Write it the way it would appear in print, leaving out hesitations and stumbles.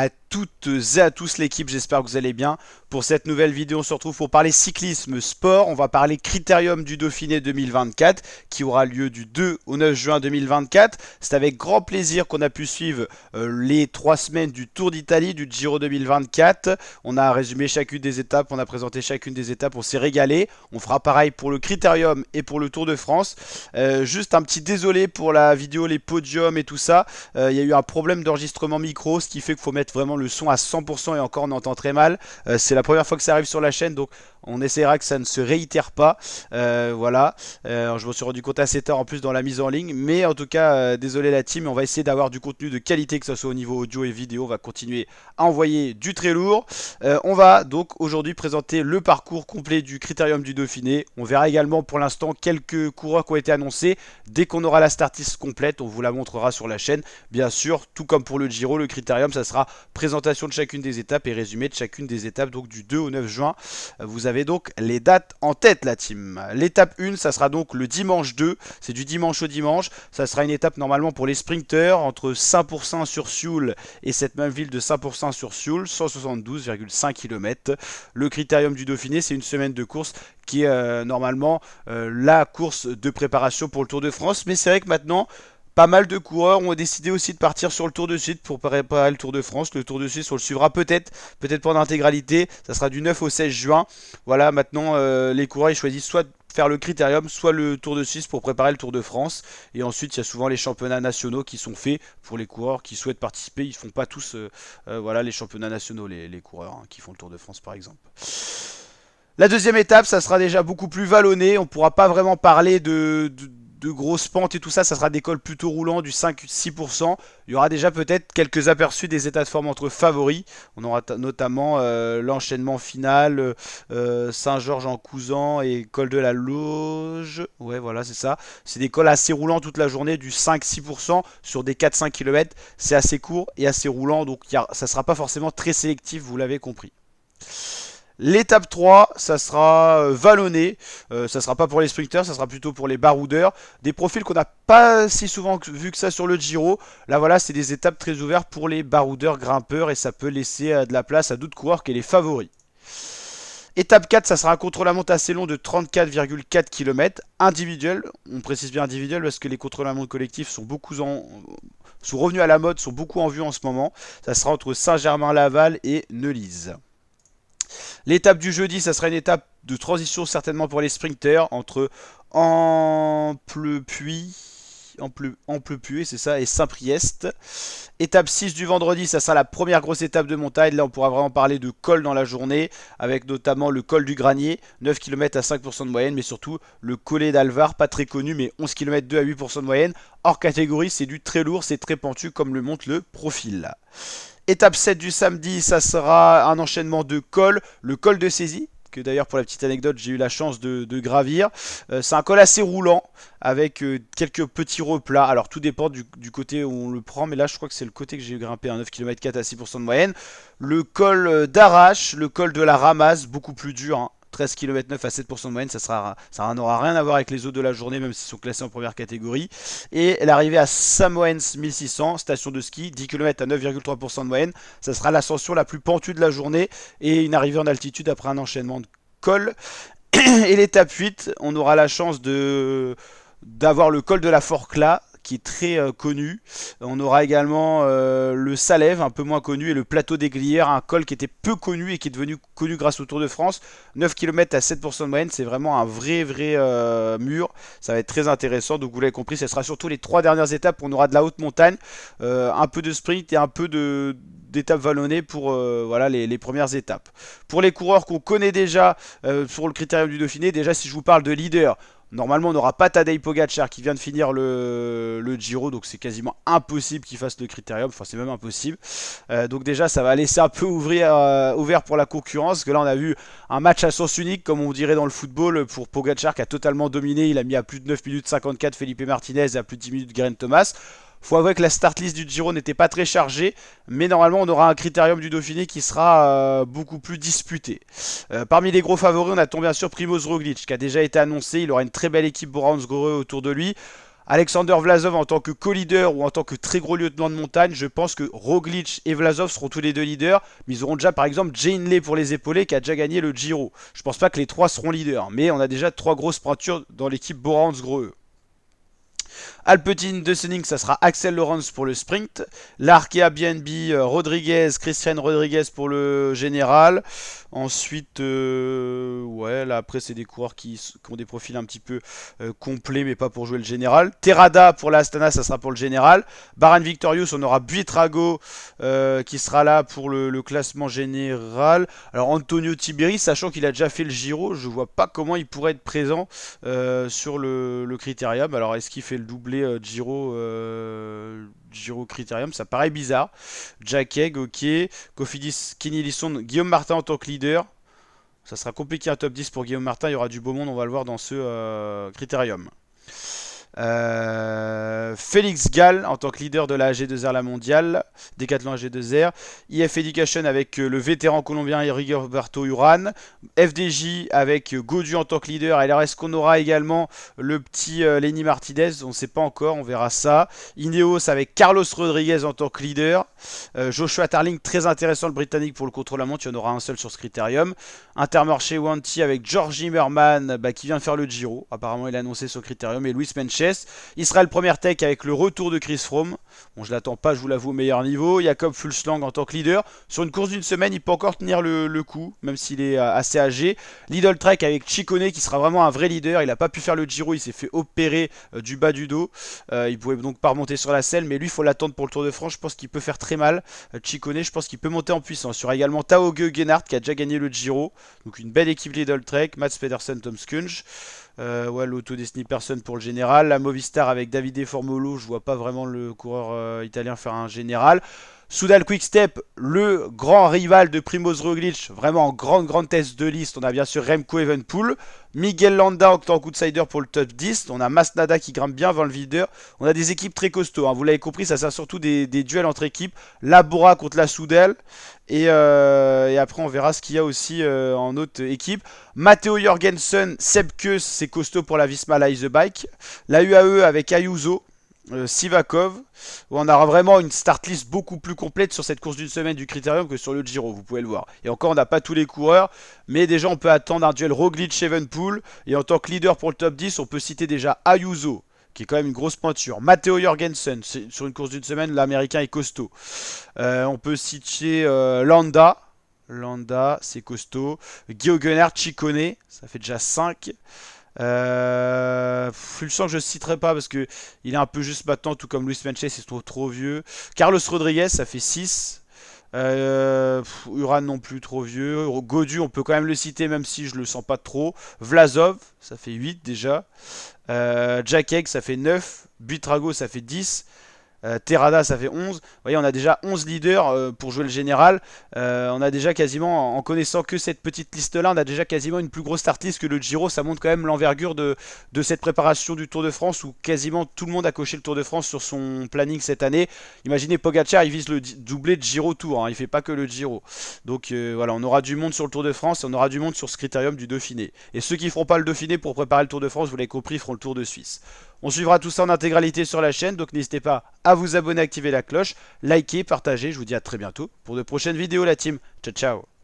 à toutes et à tous l'équipe, j'espère que vous allez bien. Pour cette nouvelle vidéo, on se retrouve pour parler cyclisme sport. On va parler Critérium du Dauphiné 2024 qui aura lieu du 2 au 9 juin 2024. C'est avec grand plaisir qu'on a pu suivre les 3 semaines du Tour d'Italie, du Giro 2024. On a résumé chacune des étapes, on a présenté chacune des étapes, on s'est régalé. On fera pareil pour le Critérium et pour le Tour de France. Juste un petit désolé pour la vidéo, les podiums et tout ça. Il y a eu un problème d'enregistrement micro, ce qui fait qu'il faut mettre vraiment le son à 100% et encore on entend très mal. C'est la première fois que ça arrive sur la chaîne, donc on essaiera que ça ne se réitère pas. Voilà. Je me suis rendu compte assez tard en plus dans la mise en ligne, mais en tout cas, désolé la team, on va essayer d'avoir du contenu de qualité, que ce soit au niveau audio et vidéo. On va continuer à envoyer du très lourd. On va donc aujourd'hui présenter le parcours complet du Critérium du Dauphiné. On verra également pour l'instant quelques coureurs qui ont été annoncés. Dès qu'on aura la start list complète, on vous la montrera sur la chaîne. Bien sûr, tout comme pour le Giro, le Critérium, ça sera présentation de chacune des étapes et résumé de chacune des étapes, donc du 2 au 9 juin. Vous avez donc les dates en tête, la team. L'étape 1, ça sera donc le dimanche 2, c'est du dimanche au dimanche. Ça sera une étape normalement pour les sprinteurs, entre Saint-Pourçain sur Sioule et cette même ville de Saint-Pourçain sur Sioule, 172,5 km. Le Critérium du Dauphiné, c'est une semaine de course qui est normalement la course de préparation pour le Tour de France. Mais c'est vrai que maintenant, pas mal de coureurs ont décidé aussi de partir sur le Tour de Suisse pour préparer le Tour de France. Le Tour de Suisse, on le suivra peut-être pas en intégralité. Ça sera du 9 au 16 juin. Voilà, maintenant les coureurs ils choisissent soit de faire le Critérium, soit le Tour de Suisse pour préparer le Tour de France. Et ensuite, il y a souvent les championnats nationaux qui sont faits pour les coureurs qui souhaitent participer. Ils font pas tous voilà, les championnats nationaux, les coureurs qui font le Tour de France par exemple. La deuxième étape, ça sera déjà beaucoup plus vallonné. On ne pourra pas vraiment parler de grosses pentes et tout ça. Ça sera des cols plutôt roulants, du 5-6%. Il y aura déjà peut-être quelques aperçus des états de forme entre favoris. On aura notamment l'enchaînement final, Saint-Georges-en-Couzan et col de la Loge. Ouais, voilà, c'est ça. C'est des cols assez roulants toute la journée, du 5-6% sur des 4-5 km. C'est assez court et assez roulant, donc ça ne sera pas forcément très sélectif, vous l'avez compris. L'étape 3, ça sera vallonné, ça sera pas pour les sprinters, ça sera plutôt pour les baroudeurs. Des profils qu'on n'a pas si souvent vu que ça sur le Giro. Là voilà, c'est des étapes très ouvertes pour les baroudeurs grimpeurs et ça peut laisser de la place à d'autres coureurs que les favoris. Étape 4, ça sera un contre-la-montre assez long de 34,4 km, individuel. On précise bien individuel parce que les contre-la-montre collectifs sont sont revenus à la mode, sont beaucoup en vue en ce moment. Ça sera entre Saint-Germain-Laval et Neulise. L'étape du jeudi, ça sera une étape de transition certainement pour les sprinters entre Amplepuis, c'est ça, et Saint-Priest. Étape 6 du vendredi, ça sera la première grosse étape de montagne. Là, on pourra vraiment parler de col dans la journée, avec notamment le col du Granier, 9 km à 5% de moyenne, mais surtout le collet d'Alvar, pas très connu, mais 11 km 2 à 8% de moyenne. Hors catégorie, c'est du très lourd, c'est très pentu, comme le montre le profil. Étape 7 du samedi, ça sera un enchaînement de cols, le col de Saisie, que d'ailleurs pour la petite anecdote j'ai eu la chance de gravir. C'est un col assez roulant avec quelques petits replats. Alors tout dépend du côté où on le prend, mais là je crois que c'est le côté que j'ai grimpé, 9 km 4 à 6% de moyenne. Le col d'Arrache, le col de la Ramasse, beaucoup plus dur, hein. 13 km 9 à 7% de moyenne, ça n'aura rien à voir avec les autres de la journée, même s'ils sont classés en première catégorie. Et l'arrivée à Samoens 1600, station de ski, 10 km à 9,3% de moyenne, ça sera l'ascension la plus pentue de la journée et une arrivée en altitude après un enchaînement de cols. Et l'étape 8, on aura la chance d'avoir le col de la Forclaz, qui est très connu. On aura également le Salève, un peu moins connu, et le plateau des Glières, un col qui était peu connu et qui est devenu connu grâce au Tour de France. 9 km à 7% de moyenne, c'est vraiment un vrai mur. Ça va être très intéressant, donc vous l'avez compris, ce sera surtout les 3 dernières étapes où on aura de la haute montagne, un peu de sprint et un peu d'étapes vallonnées pour voilà, les premières étapes. Pour les coureurs qu'on connaît déjà sur le Critérium du Dauphiné, déjà si je vous parle de leader, normalement, on n'aura pas Tadej Pogacar qui vient de finir le Giro, donc c'est quasiment impossible qu'il fasse le Critérium, enfin c'est même impossible. Donc déjà, ça va laisser un peu ouvert pour la concurrence, parce que là on a vu un match à sens unique, comme on dirait dans le football, pour Pogacar qui a totalement dominé. Il a mis à plus de 9 minutes 54 Felipe Martinez et à plus de 10 minutes Geraint Thomas. Faut avouer que la start list du Giro n'était pas très chargée, mais normalement on aura un Critérium du Dauphiné qui sera beaucoup plus disputé. Parmi les gros favoris, on attend bien sûr Primoz Roglic qui a déjà été annoncé. Il aura une très belle équipe Bora Hansgrohe autour de lui. Alexander Vlasov en tant que co-leader ou en tant que très gros lieutenant de montagne, je pense que Roglic et Vlasov seront tous les deux leaders, mais ils auront déjà par exemple Jay Hindley pour les épauler qui a déjà gagné le Giro. Je pense pas que les trois seront leaders, mais on a déjà trois grosses pointures dans l'équipe Bora-Hansgrohe. Alpecin de Senning, ça sera Axel Lawrence pour le sprint. L'Arkea BNB, Rodriguez, Christian Rodriguez pour le général. Ensuite, ouais, là après, c'est des coureurs qui ont des profils un petit peu complets, mais pas pour jouer le général. Terrada pour l'Astana, ça sera pour le général. Baran Victorious, on aura Buitrago qui sera là pour le classement général. Alors, Antonio Tiberi, sachant qu'il a déjà fait le Giro, je vois pas comment il pourrait être présent sur le Critérium. Alors, est-ce qu'il fait le doublé Giro Critérium? Ça paraît bizarre. Jack Egg, ok. Cofidis, Kenny Lisson, Guillaume Martin en tant que leader. Ça sera compliqué un top 10 pour Guillaume Martin. Il y aura du beau monde, on va le voir dans ce Critérium. Félix Gall en tant que leader de la AG2R La Mondiale, Decathlon AG2R, IF Education avec le vétéran colombien Rigoberto Urán, FDJ avec Gaudu en tant que leader. Alors est-ce qu'on aura également le petit Lenny Martinez? On ne sait pas encore, on verra ça. Ineos avec Carlos Rodriguez en tant que leader, Joshua Tarling, très intéressant le Britannique pour le contre-la-montre, il y en aura un seul sur ce critérium. Intermarché Wanty avec George Zimmerman qui vient de faire le Giro, apparemment il a annoncé sur le critérium, et Luis Menches. Israel Premier Tech avec le retour de Chris Froome. Bon, je l'attends pas, je vous l'avoue, au meilleur niveau. Jakob Fuglsang en tant que leader. Sur une course d'une semaine, il peut encore tenir le coup, même s'il est assez âgé. Lidl Trek avec Ciccone qui sera vraiment un vrai leader. Il n'a pas pu faire le Giro, il s'est fait opérer du bas du dos. Il pouvait donc pas remonter sur la selle, mais lui, il faut l'attendre pour le Tour de France. Je pense qu'il peut faire très mal. Ciccone, je pense qu'il peut monter en puissance. Il y aura également Tauge Gennard qui a déjà gagné le Giro. Donc une belle équipe Lidl Trek. Mats Pedersen, Tom Skünge. Ouais, l'auto Disney Person pour le général. La Movistar avec Davide Formolo, je vois pas vraiment le coureur italien faire un général. Soudal Quickstep, le grand rival de Primoz Roglic, vraiment en grande test de liste. On a bien sûr Remco Evenepoel, Miguel Landa en tant qu'outsider pour le top 10. On a Masnada qui grimpe bien avant le leader. On a des équipes très costauds, hein. Vous l'avez compris, ça sert surtout des duels entre équipes. La Bora contre la Soudal. Et après, on verra ce qu'il y a aussi en autre équipe. Matteo Jorgensen, Seb Kuss, c'est costaud pour la Visma Leise Bike. La UAE avec Ayuso. Sivakov, où on aura vraiment une start list beaucoup plus complète sur cette course d'une semaine du Critérium que sur le Giro, vous pouvez le voir. Et encore, on n'a pas tous les coureurs, mais déjà on peut attendre un duel Roglic-Evenepoel, et en tant que leader pour le top 10, on peut citer déjà Ayuso, qui est quand même une grosse pointure. Matteo Jorgensen, sur une course d'une semaine, l'américain est costaud. On peut citer Landa, c'est costaud. Guillaume Gennard, Ciccone, ça fait déjà 5. Fulsang je ne citerai pas parce que il est un peu juste maintenant, tout comme Luis Menches, c'est trop vieux. Carlos Rodriguez, ça fait 6. Uran non plus trop vieux. Gaudu, on peut quand même le citer même si je le sens pas trop. Vlasov, ça fait 8 déjà. Jack Egg, ça fait 9. Buitrago, ça fait 10. Terrada, ça fait 11. Vous voyez, on a déjà 11 leaders pour jouer le général. On a déjà quasiment, en connaissant que cette petite liste-là, on a déjà quasiment une plus grosse start list que le Giro. Ça montre quand même l'envergure de cette préparation du Tour de France où quasiment tout le monde a coché le Tour de France sur son planning cette année. Imaginez Pogacar, il vise le doublé de Giro Tour, hein, il fait pas que le Giro. Donc voilà, on aura du monde sur le Tour de France et on aura du monde sur ce critérium du Dauphiné. Et ceux qui ne feront pas le Dauphiné pour préparer le Tour de France, vous l'avez compris, feront le Tour de Suisse. On suivra tout ça en intégralité sur la chaîne, donc n'hésitez pas à vous abonner, activer la cloche, liker, partager. Je vous dis à très bientôt pour de prochaines vidéos la team. Ciao ciao.